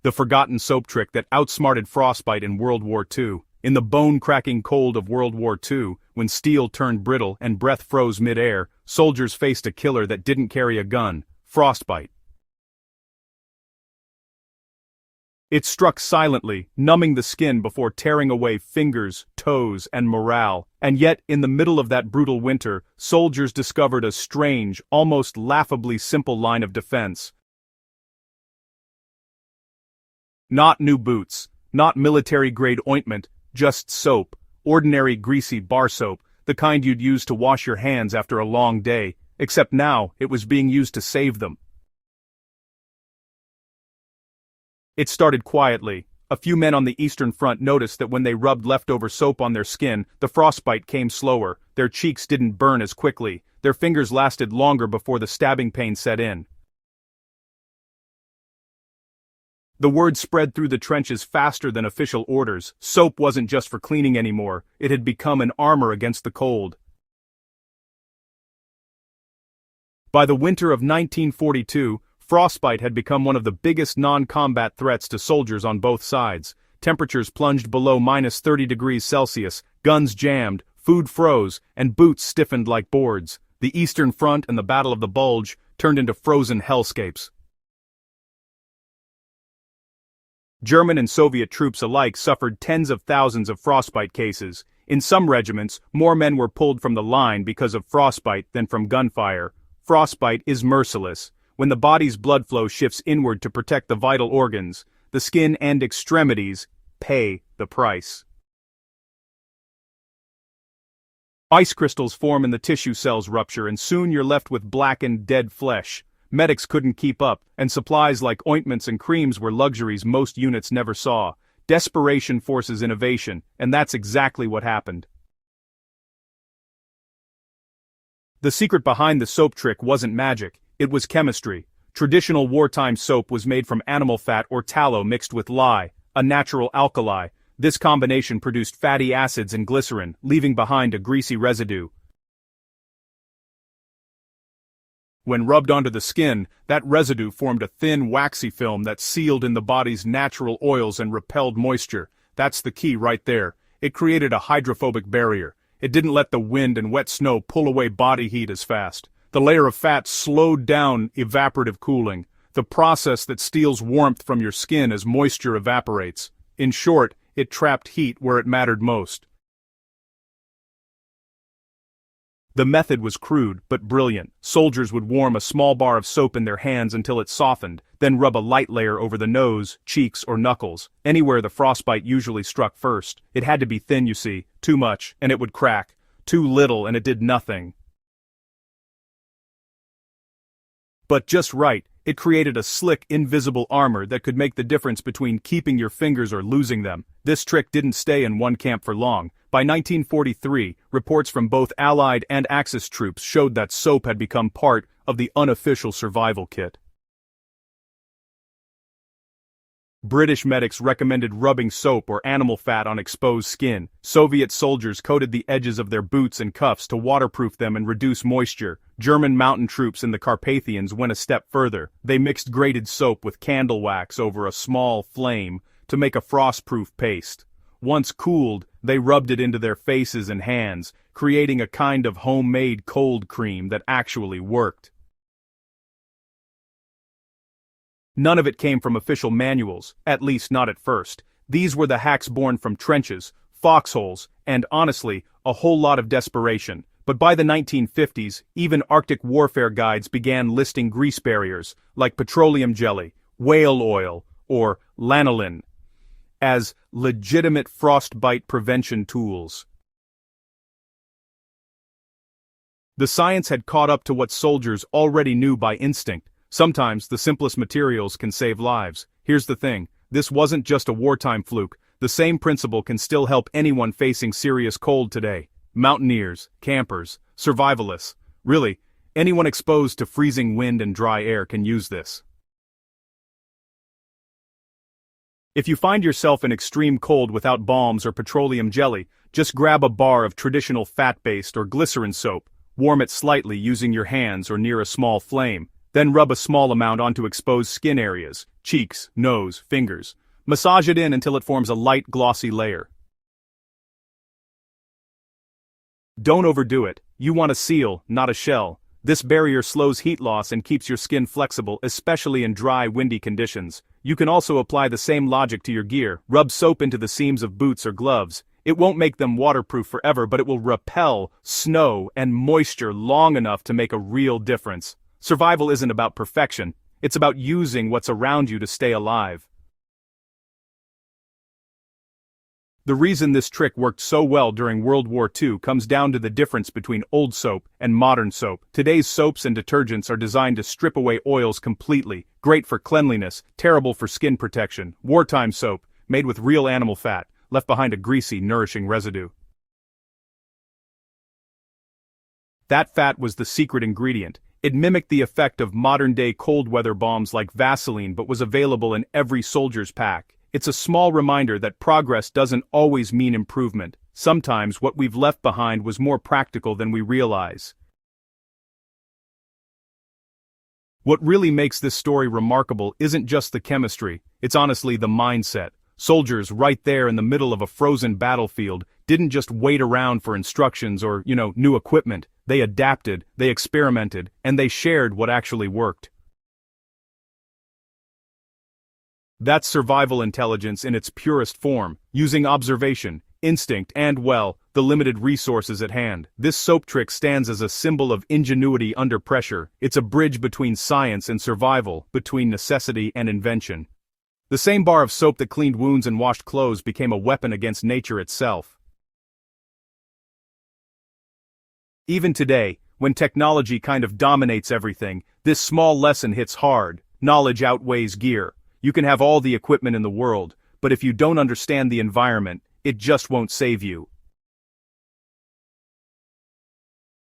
The forgotten soap trick that outsmarted Frostbite in World War II. In the bone-cracking cold of World War II, when steel turned brittle and breath froze mid-air, soldiers faced a killer that didn't carry a gun: Frostbite. It struck silently, numbing the skin before tearing away fingers, toes, and morale. And yet, in the middle of that brutal winter, soldiers discovered a strange, almost laughably simple line of defense. Not new boots, not military-grade ointment, just soap, ordinary greasy bar soap, the kind you'd use to wash your hands after a long day, except now it was being used to save them. It started quietly. A few men on the Eastern Front noticed that when they rubbed leftover soap on their skin, the frostbite came slower, their cheeks didn't burn as quickly, their fingers lasted longer before the stabbing pain set in. The word spread through the trenches faster than official orders. Soap wasn't just for cleaning anymore, it had become an armor against the cold. By the winter of 1942, frostbite had become one of the biggest non-combat threats to soldiers on both sides. Temperatures plunged below -30 degrees Celsius, guns jammed, food froze, and boots stiffened like boards. The Eastern Front and the Battle of the Bulge turned into frozen hellscapes. German and Soviet troops alike suffered tens of thousands of frostbite cases. In some regiments, more men were pulled from the line because of frostbite than from gunfire. Frostbite is merciless. When the body's blood flow shifts inward to protect the vital organs, the skin and extremities pay the price. Ice crystals form and the tissue cells rupture, and soon you're left with blackened, dead flesh. Medics couldn't keep up, and supplies like ointments and creams were luxuries most units never saw. Desperation forces innovation, and that's exactly what happened. The secret behind the soap trick wasn't magic. It was chemistry. Traditional wartime soap was made from animal fat or tallow mixed with lye, a natural alkali. This combination produced fatty acids and glycerin, leaving behind a greasy residue. When rubbed onto the skin, that residue formed a thin, waxy film that sealed in the body's natural oils and repelled moisture. That's the key right there. It created a hydrophobic barrier. It didn't let the wind and wet snow pull away body heat as fast. The layer of fat slowed down evaporative cooling, the process that steals warmth from your skin as moisture evaporates. In short, it trapped heat where it mattered most. The method was crude, but brilliant. Soldiers would warm a small bar of soap in their hands until it softened, then rub a light layer over the nose, cheeks, or knuckles, anywhere the frostbite usually struck first. It had to be thin, you see. Too much, and it would crack. Too little, and it did nothing. But just right, it created a slick, invisible armor that could make the difference between keeping your fingers or losing them. This trick didn't stay in one camp for long. By 1943, reports from both Allied and Axis troops showed that soap had become part of the unofficial survival kit. British medics recommended rubbing soap or animal fat on exposed skin. Soviet soldiers coated the edges of their boots and cuffs to waterproof them and reduce moisture. German mountain troops in the Carpathians went a step further. They mixed grated soap with candle wax over a small flame to make a frost-proof paste. Once cooled, they rubbed it into their faces and hands, creating a kind of homemade cold cream that actually worked. None of it came from official manuals, at least not at first. These were the hacks born from trenches, foxholes, and honestly, a whole lot of desperation. But by the 1950s, even Arctic warfare guides began listing grease barriers, like petroleum jelly, whale oil, or lanolin, as legitimate frostbite prevention tools. The science had caught up to what soldiers already knew by instinct. Sometimes the simplest materials can save lives. Here's the thing, this wasn't just a wartime fluke. The same principle can still help anyone facing serious cold today. Mountaineers, campers, survivalists. Really, anyone exposed to freezing wind and dry air can use this. If you find yourself in extreme cold without balms or petroleum jelly, just grab a bar of traditional fat-based or glycerin soap, warm it slightly using your hands or near a small flame, Then rub a small amount onto exposed skin areas, cheeks, nose, fingers. Massage it in until it forms a light, glossy layer. Don't overdo it. You want a seal, not a shell. This barrier slows heat loss and keeps your skin flexible, especially in dry, windy conditions. You can also apply the same logic to your gear. Rub soap into the seams of boots or gloves. It won't make them waterproof forever, but it will repel snow and moisture long enough to make a real difference. Survival isn't about perfection. It's about using what's around you to stay alive. The reason this trick worked so well during World War II comes down to the difference between old soap and modern soap. Today's soaps and detergents are designed to strip away oils completely, great for cleanliness, terrible for skin protection. Wartime soap, made with real animal fat, left behind a greasy, nourishing residue. That fat was the secret ingredient. It mimicked the effect of modern-day cold-weather balms like Vaseline but was available in every soldier's pack. It's a small reminder that progress doesn't always mean improvement. Sometimes what we've left behind was more practical than we realize. What really makes this story remarkable isn't just the chemistry, it's honestly the mindset. Soldiers right there in the middle of a frozen battlefield didn't just wait around for instructions or, new equipment. They adapted, they experimented, and they shared what actually worked. That's survival intelligence in its purest form, using observation, instinct, and, the limited resources at hand. This soap trick stands as a symbol of ingenuity under pressure. It's a bridge between science and survival, between necessity and invention. The same bar of soap that cleaned wounds and washed clothes became a weapon against nature itself. Even today, when technology kind of dominates everything, this small lesson hits hard. Knowledge outweighs gear. You can have all the equipment in the world, but if you don't understand the environment, it just won't save you.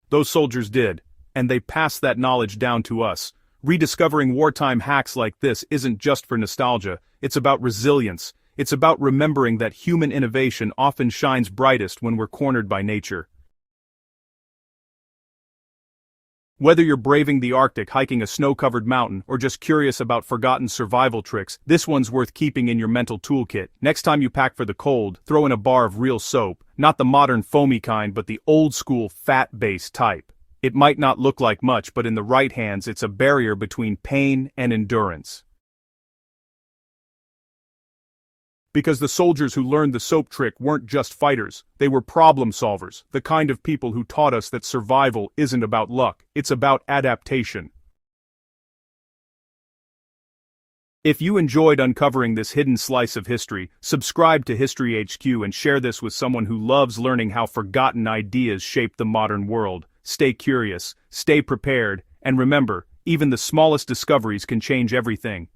Those soldiers did, and they passed that knowledge down to us. Rediscovering wartime hacks like this isn't just for nostalgia, it's about resilience. It's about remembering that human innovation often shines brightest when we're cornered by nature. Whether you're braving the Arctic, hiking a snow-covered mountain, or just curious about forgotten survival tricks, this one's worth keeping in your mental toolkit. Next time you pack for the cold, throw in a bar of real soap, not the modern foamy kind but the old-school fat-based type. It might not look like much, but in the right hands it's a barrier between pain and endurance. Because the soldiers who learned the soap trick weren't just fighters, they were problem solvers, the kind of people who taught us that survival isn't about luck, it's about adaptation. If you enjoyed uncovering this hidden slice of history, subscribe to HistoryHQ and share this with someone who loves learning how forgotten ideas shape the modern world. Stay curious, stay prepared, and remember, even the smallest discoveries can change everything.